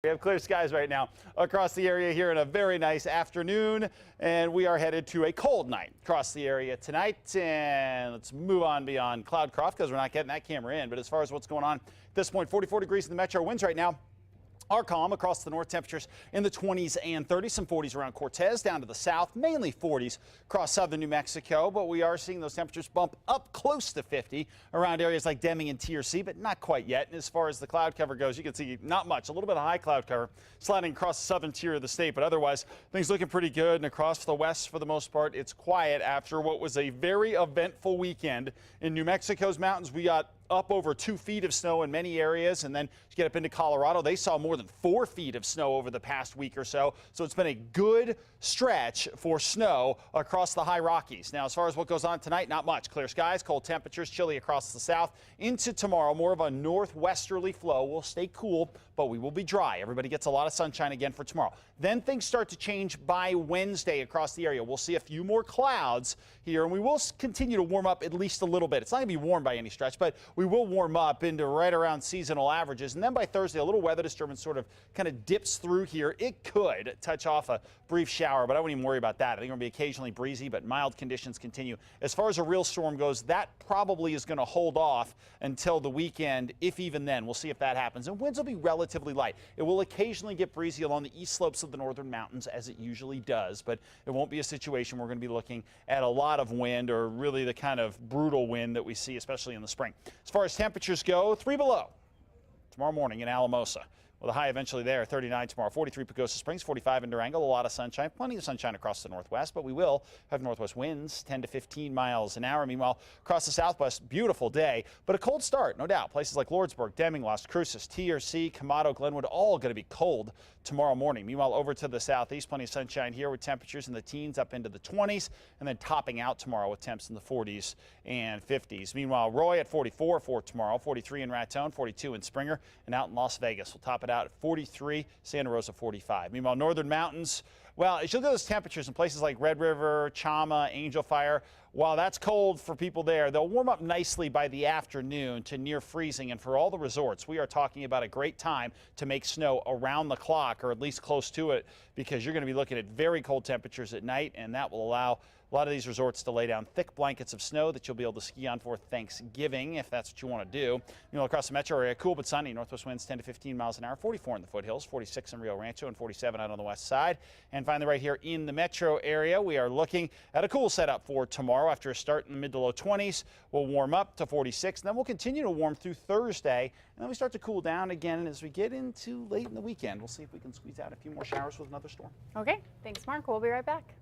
We have clear skies right now across the area here in a very nice afternoon, and we are headed to a cold night across the area tonight. And let's move on beyond Cloudcroft because we're not getting that camera in. But as far as what's going on at this point, 44 degrees in the metro. Winds right now are calm across the north. Temperatures in the 20s and 30s, some 40s around Cortez, down to the south, mainly 40s across southern New Mexico. But we are seeing those temperatures bump up close to 50 around areas like Deming and TRC, but not quite yet. And as far as the cloud cover goes, you can see not much, a little bit of high cloud cover sliding across the southern tier of the state. But otherwise, things looking pretty good. And across the west, for the most part, it's quiet after what was a very eventful weekend in New Mexico's mountains. We got up over 2 feet of snow in many areas, and then you get up into Colorado, they saw more than 4 feet of snow over the past week or so. So it's been a good stretch for snow across the high Rockies. Now, as far as what goes on tonight, not much. Clear skies, cold temperatures, chilly across the south. Into tomorrow, more of a northwesterly flow. We'll stay cool, but we will be dry. Everybody gets a lot of sunshine again for tomorrow. Then things start to change by Wednesday across the area. We'll see a few more clouds here, and we will continue to warm up at least a little bit. It's not going to be warm by any stretch, but we will warm up into right around seasonal averages. And then by Thursday, a little weather disturbance sort of kind of dips through here. It could touch off a brief shower, but I wouldn't even worry about that. I think it'll be occasionally breezy, but mild conditions continue. As far as a real storm goes, that probably is going to hold off until the weekend, if even then. We'll see if that happens. And winds will be relatively light. It will occasionally get breezy along the east slopes of the northern mountains, as it usually does, but it won't be a situation we're going to be looking at a lot of wind, or really the kind of brutal wind that we see, especially in the spring. As far as temperatures go, 3 below tomorrow morning in Alamosa. Well, the high eventually there, 39 tomorrow, 43 Pagosa Springs, 45 in Durango, a lot of sunshine, plenty of sunshine across the northwest, but we will have northwest winds, 10 to 15 miles an hour. Meanwhile, across the southwest, beautiful day, but a cold start, no doubt. Places like Lordsburg, Deming, Las Cruces, TRC, Camado, Glenwood, all going to be cold tomorrow morning. Meanwhile, over to the southeast, plenty of sunshine here with temperatures in the teens up into the 20s, and then topping out tomorrow with temps in the 40s and 50s. Meanwhile, Roy at 44 for tomorrow, 43 in Raton, 42 in Springer, and out in Las Vegas, we'll top it out at 43, Santa Rosa 45. Meanwhile, northern mountains, well, as you look at those temperatures in places like Red River, Chama, Angel Fire, while that's cold for people there, they'll warm up nicely by the afternoon to near freezing. And for all the resorts, we are talking about a great time to make snow around the clock, or at least close to it, because you're going to be looking at very cold temperatures at night, and that will allow a lot of these resorts to lay down thick blankets of snow that you'll be able to ski on for Thanksgiving, if that's what you want to do. You know, across the metro area, cool but sunny. Northwest winds 10 to 15 miles an hour, 44 in the foothills, 46 in Rio Rancho, and 47 out on the west side. And finally, right here in the metro area, we are looking at a cool setup for tomorrow. After a start in the mid to low 20s, we'll warm up to 46, and then we'll continue to warm through Thursday, and then we start to cool down again. And as we get into late in the weekend, we'll see if we can squeeze out a few more showers with another storm. Okay, thanks, Mark. We'll be right back.